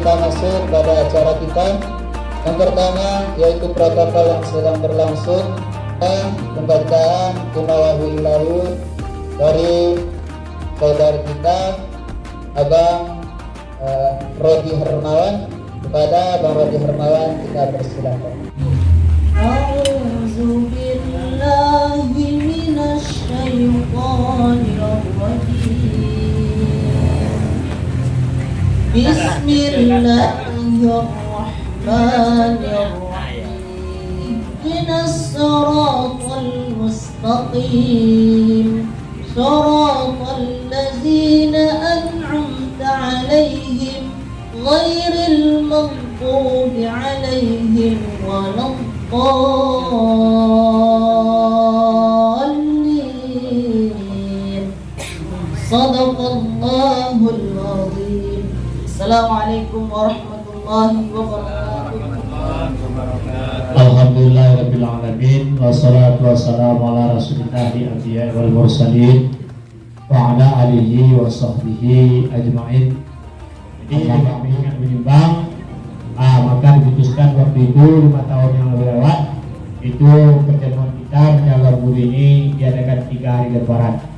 kita masuk pada acara kita. Yang pertama yaitu protokol yang sedang berlangsung, pembacaan Innalillahi Lalu dari saudara kita Abang Rodi Hermawan. Kepada Bang Rodi Hermawan kita persilakan. A'udzu billahi minasy syaithanir rajim. Bismillahirrahmanirrahim. Ihdinas siratal mustaqim. Siratal ladzina an'amta 'alaihim ghairil maghdubi 'alaihim waladdallin. Shadaqallahul azim. Assalamualaikum warahmatullahi wabarakatuh. Alhamdulillahirabbil alamin wassalatu wassalamu ala rasulillahi anbiya'i wal mursalin wa ala alihi wa sahbihi ajmain. Jadi kami ingat menimbang, maka diputuskan waktu itu 5 tahun yang lalu lewat itu pertemuan kita menjaga guru ini diadakan 3 hari lebaran.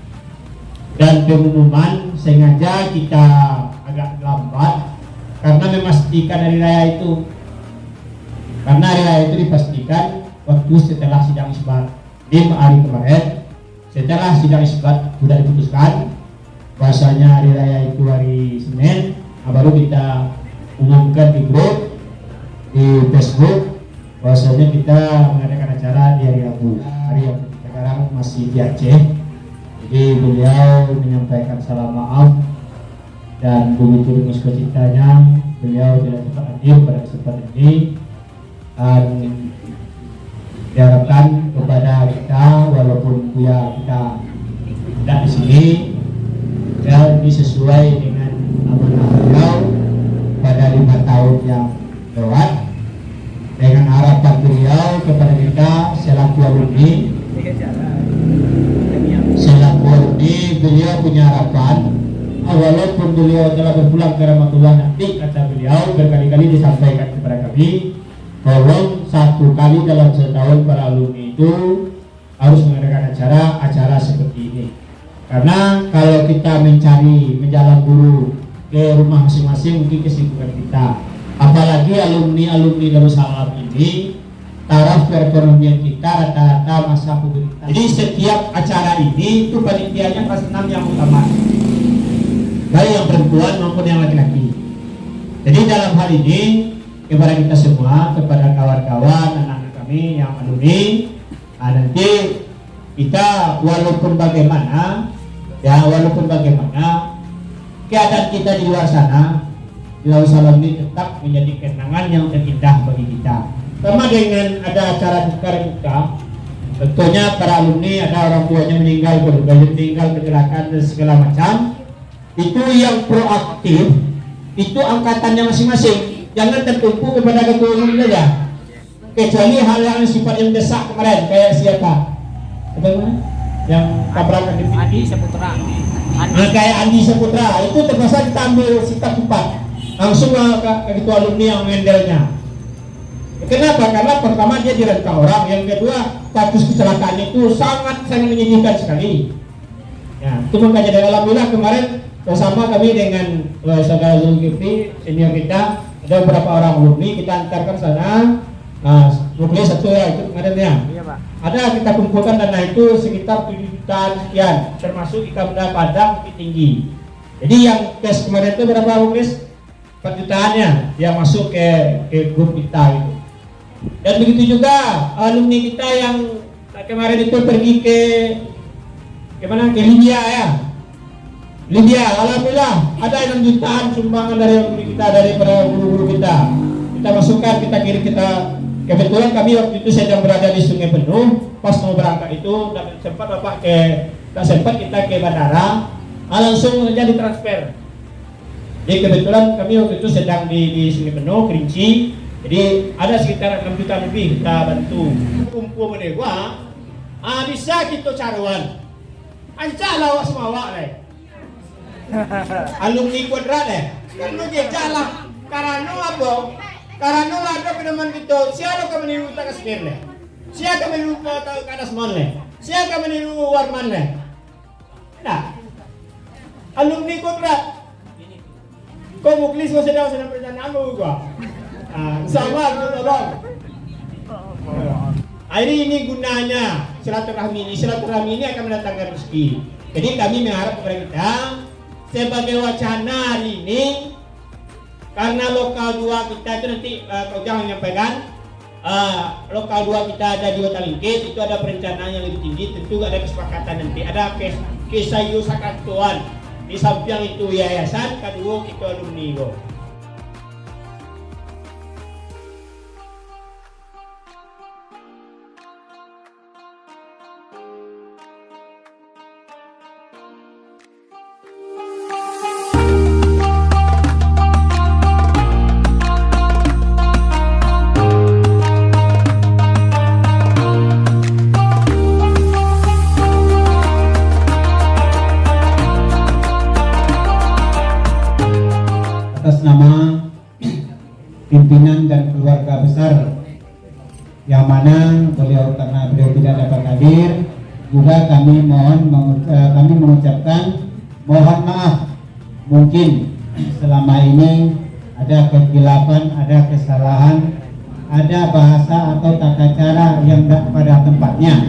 Dan pengumuman sengaja kita agak lambat karena memastikan hari raya itu. Karena hari raya itu dipastikan waktu setelah sidang isbat. Di hari kemarin setelah sidang isbat sudah diputuskan bahasanya hari raya itu hari Senin. Baru kita umumkan di grup di Facebook bahwasanya kita mengadakan acara di hari Rabu, hari yang sekarang masih di Aceh. Jadi beliau menyampaikan salam maaf dan begitu dengan sukacitanya beliau tidak sempat hadir pada kesempatan ini, dan diharapkan kepada kita walaupun kita tidak di sini dan ini sesuai dengan amanah beliau pada 5 tahun yang lewat, dengan harapan beliau kepada kita selaku alumni beliau punya harapan walaupun beliau telah berpulang ke rahmatullah nanti, kata beliau berkali-kali disampaikan kepada kami bahwa 1 kali dalam setahun para alumni itu harus mengadakan acara seperti ini. Karena kalau kita mencari menjalan guru ke rumah masing-masing mungkin kesibukan kita, apalagi alumni Darussalam ini taraf perekonomian kita rata-rata masa pubertas. Jadi setiap acara ini itu panitianya kelas 6 yang utama, baik yang perempuan maupun yang laki-laki. Jadi dalam hal ini kepada kita semua, kepada kawan-kawan anak-anak kami yang alumni, nanti kita walaupun bagaimana keadaan kita di luar sana, di Darussalam ini tetap menjadi kenangan yang terindah bagi kita. Sama dengan ada acara tukar muka, tentunya para alumni ada orang tuanya meninggal, kecelakaan dan segala macam. Itu yang proaktif, itu angkatannya masing-masing. Jangan tertumpu kepada ketua umum saja. Kecuali hal yang sifat yang desak kemarin, kayak siapa? Bagaimana? Yang tabrakan di Andi Saputra. Kayak Andi Saputra itu terpaksa kita ambil sikap cepat, langsung ke ketua alumni yang mengendelnya. Kenapa? Karena pertama dia direntang orang, yang kedua status kecelakaan itu sangat menyedihkan sekali. Ya, itu makanya dari alhamdulillah kemarin bersama kami dengan saudara Zulkifli senior kita, ada beberapa orang alumni kita antarkan sana. Nah, nuklir 1 ya itu kemarin ya. Iya, Pak. Ada kita kumpulkan dana itu sekitar 7 jutaan sekian, termasuk ikan Padang Bukit Tinggi. Jadi yang tes kemarin itu berapa Bukis? 4 jutaannya yang masuk ke grup kita itu. Dan begitu juga alumni kita yang kemarin itu pergi ke Libya ya. Libya, alhamdulillah ada 6 jutaan sumbangan dari alumni kita, daripada guru-guru kita. Kita masukkan, kita kirim, kebetulan kami waktu itu sedang berada di Sungai Penuh, pas mau berangkat itu tak sempat kita ke bandara, langsung saja ditransfer. Jadi kebetulan kami waktu itu sedang di Sungai Penuh, Kerinci. Jadi ada sekitar 6 juta lebih kita bantu. Kumpul menegwa, bisa kita caruan. Ancah lawak semua deh. Alumni kuadrat deh. Kan lu jalan karang Abo, karena ada peneman itu, siapa kami niru tak kasbirle, siapa kami niru tak kadas manle, siapa kami niru warmanle. Nah, alumni ko pra, kau muklis mo sedang perjalanan mo gua, sama tu tolong. Hari ini gunanya silaturahmi ini akan mendatangkan rezeki. Jadi kami mengharap kepada kita sebagai wacana hari ini, karena lokal 2 kita itu nanti Kau jangan menyampaikan lokal 2 kita ada di Watalingkit, itu ada perencanaan yang lebih tinggi, tentu ada kesepakatan nanti, ada kesayusakantuan di samping itu yayasan, kedua itu alumni go. Atas nama pimpinan dan keluarga besar yang mana karena beliau tidak dapat hadir, juga kami mengucapkan mohon maaf, mungkin selama ini ada kekhilafan, ada kesalahan, ada bahasa atau tata cara yang tidak pada tempatnya,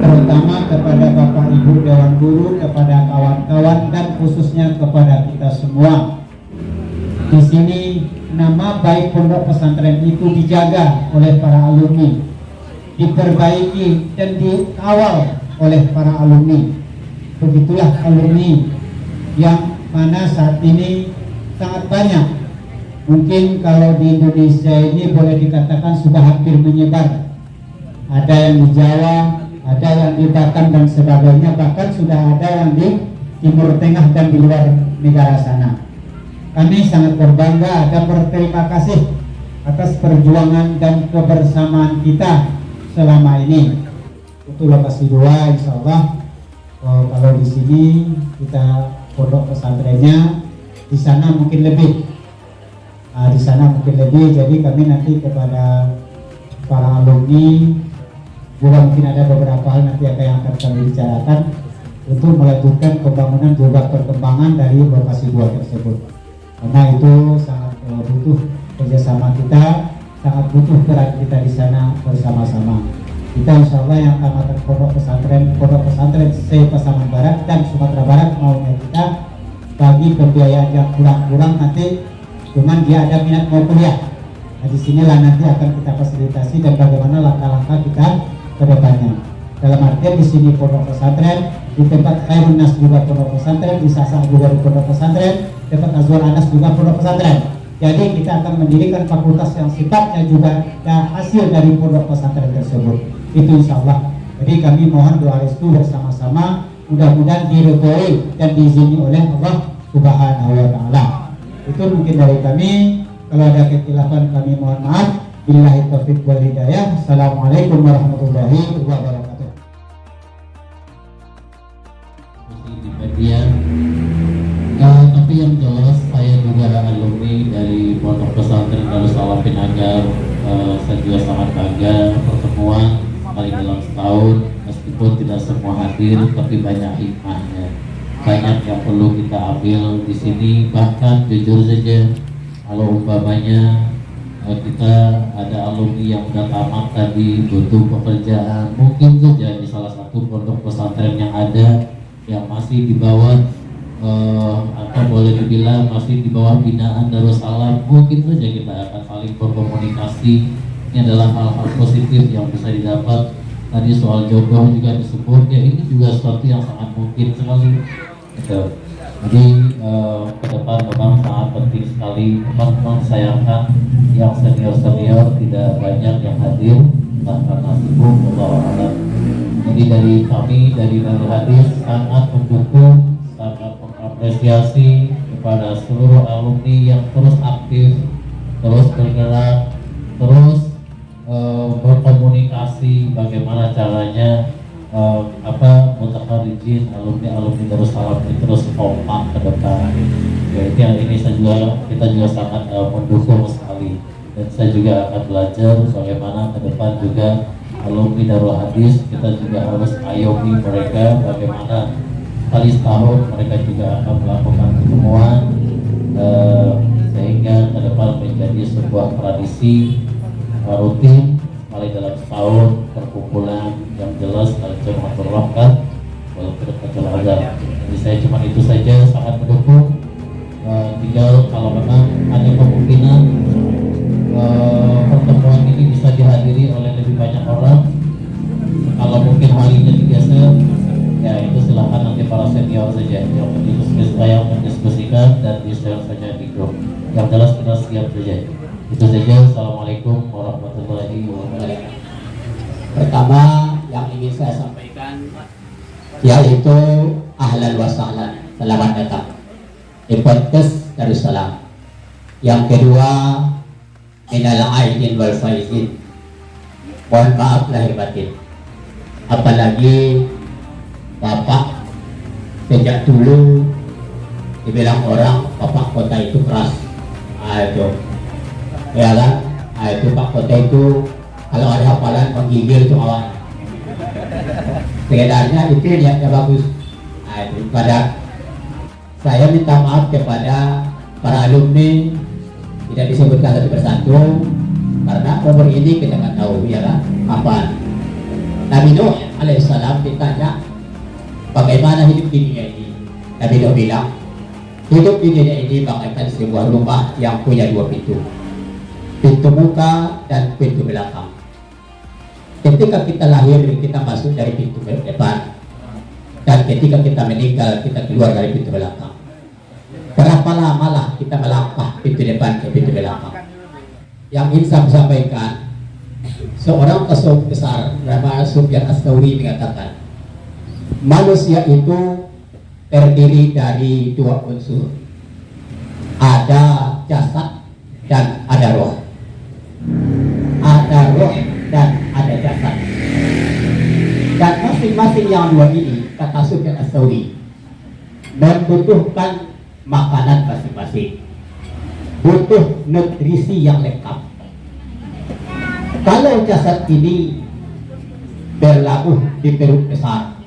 terutama kepada Bapak Ibu Dewan Guru, kepada kawan-kawan, dan khususnya kepada kita semua. Di sini nama baik pondok pesantren itu dijaga oleh para alumni, diperbaiki dan dikawal oleh para alumni. Begitulah alumni yang mana saat ini sangat banyak. Mungkin kalau di Indonesia ini boleh dikatakan sudah hampir menyebar. Ada yang di Jawa, ada yang di Batam dan sebagainya, bahkan sudah ada yang di Timur Tengah dan di luar negara sana. Kami sangat berbangga dan berterima kasih atas perjuangan dan kebersamaan kita selama ini. Untuk lokasi 2, insya Allah kalau di sini kita pondok pesantrennya, di sana mungkin lebih. Di sana mungkin lebih. Jadi kami nanti kepada para alumni juga mungkin ada beberapa hal nanti yang akan kami bicarakan untuk melanjutkan pembangunan juga perkembangan dari lokasi 2 tersebut. Karena itu sangat butuh kerjasama kita, sangat butuh peran kita di sana bersama-sama. Kita insya Allah yang tamatan pondok pesantren Pasaman Barat dan Sumatera Barat maunya kita bagi pembiayaan yang kurang-kurang nanti, cuman dia ada minat mau kuliah. Nah disinilah nanti akan kita fasilitasi dan bagaimana langkah-langkah kita ke depannya. Dalam artian di sini pondok pesantren, di tempat Khairun Nas juga pondok pesantren, di Sasa juga di pondok pesantren, tempat Azwar Anas juga pondok pesantren. Jadi kita akan mendirikan fakultas yang sifatnya juga hasil dari pondok pesantren tersebut. Itu insya Allah. Jadi kami mohon doa restu bersama-sama, mudah-mudahan diridhoi dan diizini oleh Allah Subhanahu wa Ta'ala. Itu mungkin dari kami. Kalau ada kekhilafan kami mohon maaf. Billahi taufiq wal hidayah. Assalamualaikum warahmatullahi wabarakatuh. Di bagian tapi yang jelas saya juga alumni dari Pondok Pesantren Darussalam Pinagar. Saya juga sangat bangga pertemuan kali dalam setahun, meskipun tidak semua hadir tapi banyak hikmahnya, banyak yang perlu kita ambil di sini. Bahkan jujur saja kalau umpamanya kita ada alumni yang sudah tamat tadi butuh pekerjaan, mungkin saja di salah satu pondok pesantren yang ada yang masih di bawah atau boleh dibilang masih di bawah binaan Darussalam, mungkin saja kita akan saling berkomunikasi. Ini adalah hal-hal positif yang bisa didapat. Tadi soal jodoh juga disebut, ya ini juga sesuatu yang sangat mungkin sekali. Jadi ke depan memang sangat penting sekali. Memang sayangkan yang senior-senior tidak banyak yang hadir, entah karena sibuk atau alam. Jadi dari kami dari Darul Hadis sangat mendukung, sangat mengapresiasi kepada seluruh alumni yang terus aktif, terus bergerak, terus berkomunikasi bagaimana caranya mutakharijin, alumni Darussalam ini terus kompak ke depan. Ya, ini kita juga sangat mendukung sekali. Dan saya juga akan belajar bagaimana ke depan juga alumni Darul Hadis, kita juga harus ayomi mereka bagaimana kali setahun mereka juga akan melakukan pertemuan sehingga ke depan menjadi sebuah tradisi rutin sekali dalam setahun, perkumpulan yang jelas al-jam'atul rahmah wal firqatul azab. Jadi saya cuma itu saja, sangat mendukung. Tinggal kalau memang ada kemungkinan pertemuan ini bisa dihadiri oleh lebih banyak orang, kalau mungkin harinya digeser, ya itu silakan nanti para senior saja yang mendiskusikan dan di-share saja di grup. Yang jelas kita siap saja. Itu saja. Assalamualaikum warahmatullahi wabarakatuh. Pertama yang ingin saya sampaikan yaitu ahlan wa sahlan, selamat datang di podcast Darussalam. Yang kedua, minal aidin wal faizin, mohon maaf lahir batin. Apalagi Bapak sejak dulu dibilang orang Bapak kota itu keras. Itu ya kan, itu Pak kota itu kalau ada hafalan menggigil itu awalnya. Sekedarnya itu niatnya bagus. Itu pada saya minta maaf kepada para alumni, tidak disebutkan satu persatu karena umur ini kita nggak tahu ya kan kapan. Nabi Nuh alaihissalam ditanya bagaimana hidup di dunia ini. Nabi Nuh bilang hidup di dunia ini bagaikan sebuah rumah yang punya dua pintu, pintu muka dan pintu belakang. Ketika kita lahir kita masuk dari pintu depan, dan ketika kita meninggal kita keluar dari pintu belakang. Berapa lama lah kita melangkah pintu depan ke pintu belakang? Yang ingin saya sampaikan, seorang tasawuf besar bernama Sufyan Ats-Tsauri mengatakan manusia itu terdiri dari dua unsur, ada jasad dan ada roh. Ada roh dan ada jasad, dan masing-masing yang dua ini, kata Sufyan Ats-Tsauri, membutuhkan makanan masing-masing, butuh nutrisi yang lengkap. Kalau jasad ini berlabuh di perut besar,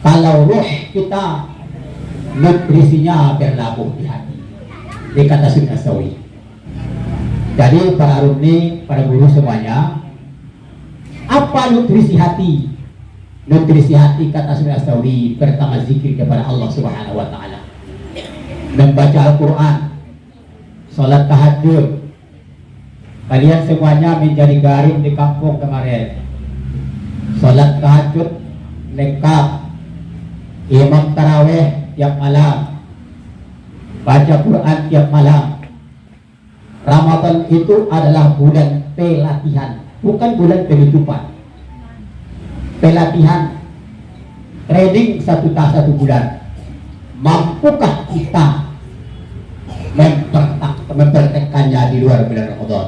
kalau roh kita nutrisinya berlabuh di hati, ini kata Sufyan Ats-Tsauri. Jadi para alumni, para guru semuanya, apa nutrisi hati? Nutrisi hati kata Sufyan Ats-Tsauri pertama zikir kepada Allah Subhanahu wa taala, membaca Al-Quran, sholat tahajud. Kalian semuanya menjadi garim di kampung kemarin, sholat tahajud lengkap, imam taraweh tiap malam, baca Quran tiap malam. Ramadan itu adalah bulan pelatihan, bukan bulan penutupan. Pelatihan, training satu bulan. Mampukah kita mempraktekannya di luar bulan Ramadan?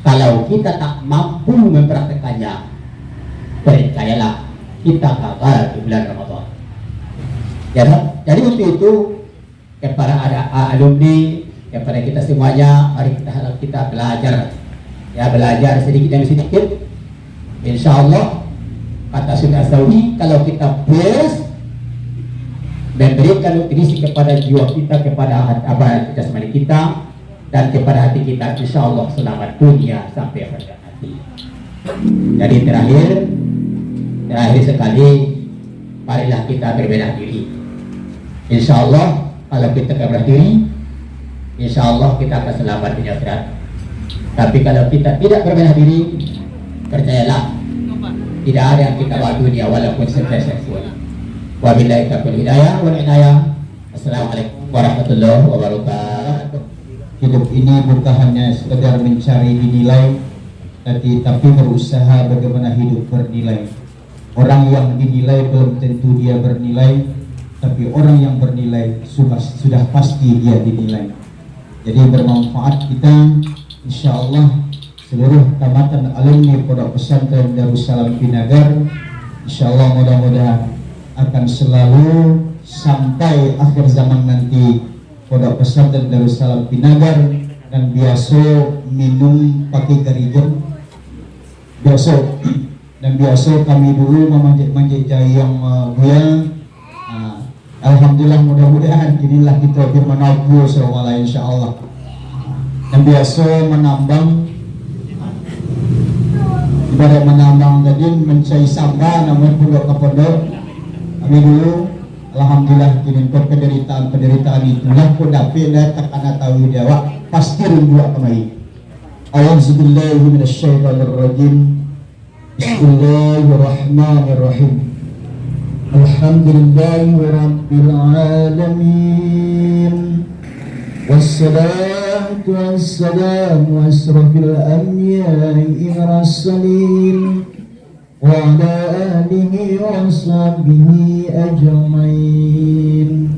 Kalau kita tak mampu mempraktekannya, percayalah kita gagal di bulan Ramadan. Jadi untuk itu kepada alumni, kepada kita semuanya, mari kita belajar, ya belajar sedikit demi sedikit. Insya Allah kata Sufyan Ats-Tsauri, kalau kita beres memberikan nutrisi kepada jiwa kita, kepada jasmani kita, dan kepada hati kita, insya Allah selamat dunia sampai akhirat hati. Jadi terakhir sekali, marilah kita berbenah diri. Insya Allah kalau kita berbenah diri, insya Allah kita akan selamat dunia akhirat. Tapi kalau kita tidak berbenah diri, percayalah tidak ada yang kita bawa dunia walaupun seksual. Wabillahi taufiq hidayah wal inayah. Assalamualaikum warahmatullahi wabarakatuh. Hidup ini bukan hanya sekedar mencari dinilai, tapi berusaha bagaimana hidup bernilai. Orang yang dinilai belum tentu dia bernilai, tapi orang yang bernilai sudah pasti dia dinilai. Jadi bermanfaat kita, insya Allah seluruh tamatan alumni Pondok Pesantren Darussalam Pinagar Insyaallah mudah-mudahan akan selalu sampai akhir zaman nanti Pondok Pesantren Darussalam Pinagar. Dan biasa minum pakai garigen biasa, dan biasa kami dulu memanjat yang goyang. Alhamdulillah mudah-mudahan inilah kita bermenabu selama insyaallah. Dan biasa menambang, ibarat menambang tadi mencari samba namun pondok ke pondok. Kami dulu alhamdulillah kini penderitaan itulah kau dapat dah takkan tahu jawab pasti rindu kembali. A'udzubillahi minasyaitonirrajim. Bismillahirrahmanirrahim. Alhamdulillahi rabbil alamin. Wassalatu wassalamu asrafil anbiya'i mursalin wa ala alihi wa sahbihi ajma'in.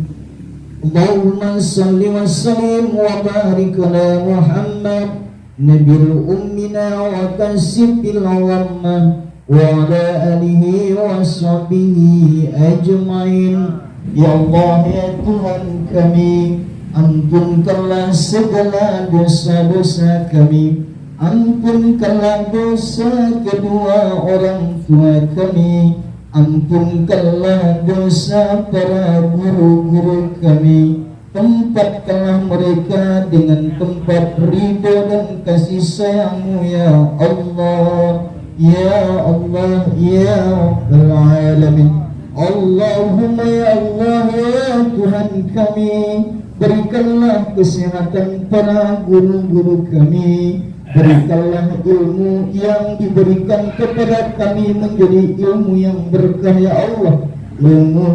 Allahumma salli wa sallim wa barik ala Muhammad nabil ummina wa kasifil awamma wa ala alihi wa sahbihi ajma'in. Ya Allah ya Tuhan kami, ampunkanlah segala dosa-dosa kami, ampunkanlah dosa kedua orang tua kami, ampunkanlah dosa para guru-guru kami, tempatkanlah mereka dengan tempat ridho dan kasih sayang-Mu ya Allah, ya Allah, ya Rabbal Alamin. Allahumma ya Allah ya Tuhan kami, berikanlah kesehatan para guru-guru kami, berikanlah ilmu yang diberikan kepada kami menjadi ilmu yang berkah ya Allah, ilmu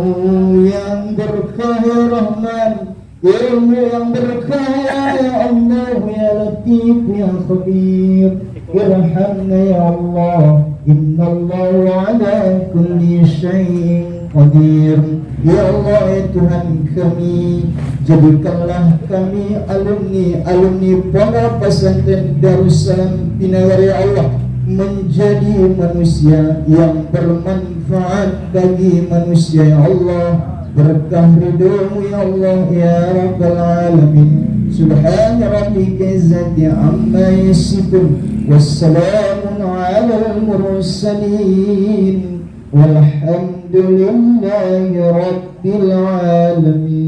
yang berkah ya Rahman, ilmu yang berkah ya Allah, ya Latif ya Khabir, irhamna ya Allah, innallaha ala kulli syai'in qadir. Ya Allah ya Tuhan kami, jadikanlah kami alumni Pondok Pesantren Darussalam Pinagar ya Allah menjadi manusia yang bermanfaat bagi manusia ya Allah, berkah ridho-Mu ya Allah ya Rabbal Alamin. Subhana rabbika izzati amma yasifun, wassalamun alal mursalin, walhamdulillahi rabbil alamin.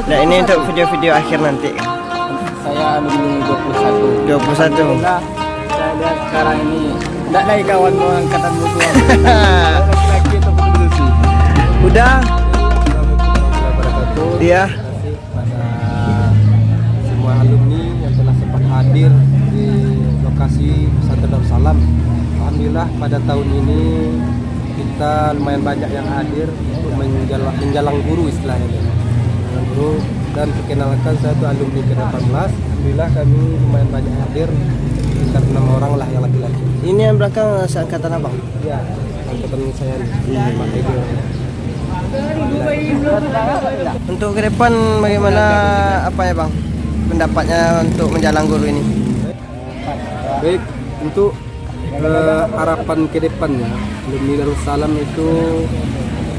Nah ini untuk video-video akhir nanti. Saya alumni 21. Alhamdulillah, saya lihat sekarang ini tidak lagi kawan angkatan musuh. Laki-laki itu betul sih. Udah. Dia. Pada semua alumni yang telah sempat hadir di lokasi Pesantren Darussalam. Alhamdulillah pada tahun ini kita lumayan banyak yang hadir untuk menjalang guru istilahnya. Guru, dan perkenalkan saya itu alumni ke-18. Alhamdulillah kami lumayan banyak hadir, sekitar 6 orang lah yang laki-laki. Ini yang belakang seangkatan abang? Ya, angkatan saya di Untuk ke depan bagaimana apa ya bang pendapatnya untuk menjalang guru ini? Baik, untuk harapan ke depannya alumni Darussalam itu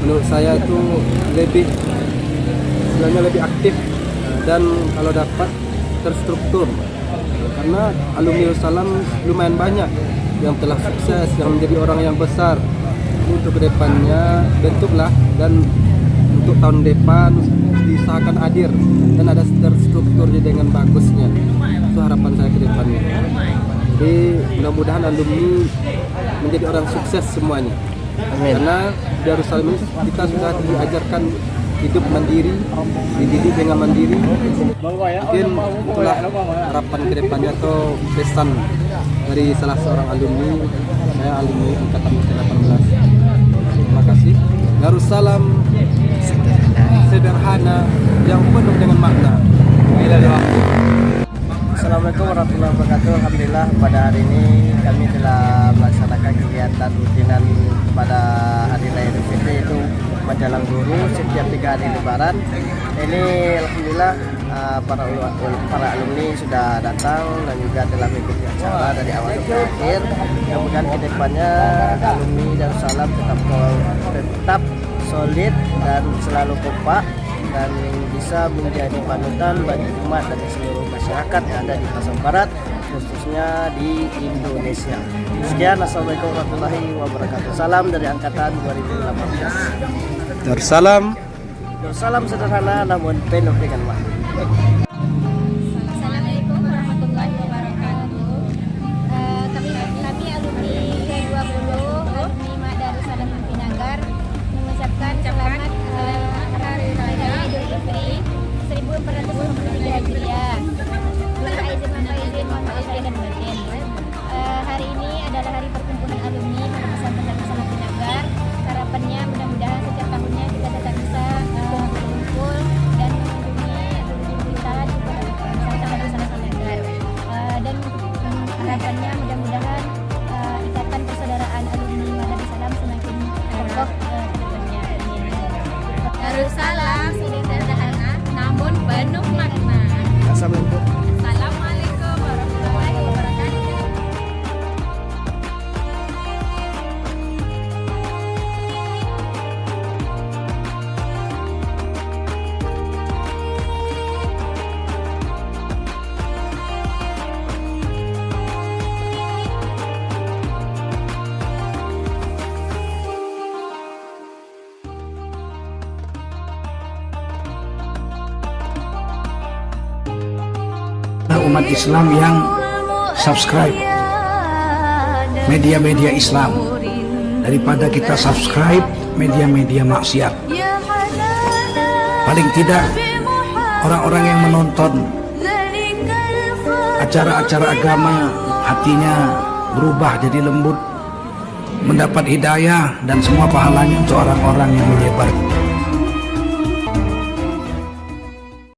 menurut saya itu sebenarnya lebih aktif dan kalau dapat terstruktur, karena alumni Darussalam lumayan banyak yang telah sukses, yang menjadi orang yang besar. Untuk kedepannya bentuklah, dan untuk tahun depan diusahakan hadir dan ada terstruktur dengan bagusnya. Itu harapan saya ke depannya. Jadi mudah-mudahan alumni menjadi orang sukses semuanya. Amin. Karena di Darussalam ini kita sudah diajarkan hidup mandiri, dididik dengan mandiri. Mungkin itulah harapan ke depannya atau pesan dari salah seorang alumni. Saya alumni angkatan 18. Terima kasih. Darussalam sederhana yang penuh dengan makna. Assalamualaikum warahmatullahi wabarakatuh. Alhamdulillah pada hari ini kami telah melaksanakan kegiatan rutinan pada hari raya Idul Fitri, itu menjelang guru setiap 3 hari Lebaran. Ini alhamdulillah para alumni sudah datang dan juga telah mengikuti acara dari awal sampai akhir. Mudah-mudahan kedepannya alumni Darussalam tetap solid dan selalu kompak dan bisa menjadi panutan bagi umat dan seluruh masyarakat yang ada di Pasar Barat, khususnya di Indonesia. Sekian, assalamualaikum warahmatullahi wabarakatuh. Salam dari angkatan 2018. Darussalam sederhana namun penuh dengan makna. Assalamualaikum warahmatullahi wabarakatuh. Kami alumni 20, alumni Darussalam Ampinagar mengucapkan selamat Hari Raya Idul Fitri 1443 Hijriah. Mohon maaf lahir dan batin. Hari ini adalah hari perkumpulan alumni Pesantren Darussalam Ampinagar. Harapannya mudah-mudahan setiap tahunnya kita tetap bisa berkumpul dan mengunjungi kita di Pesantren Darussalam Ampinagar. Dan harapannya mudah-mudahan ikatan persaudaraan alumni Darussalam semakin kokoh ke depannya. Darussalam sederhana namun penuh makna. Assalamualaikum. Assalamualaikum warahmatullahi wabarakatuh. Umat Islam yang subscribe media-media Islam daripada kita subscribe media-media maksiat. Paling tidak orang-orang yang menonton acara-acara agama hatinya berubah jadi lembut, mendapat hidayah dan semua pahalanya untuk orang-orang yang menyebar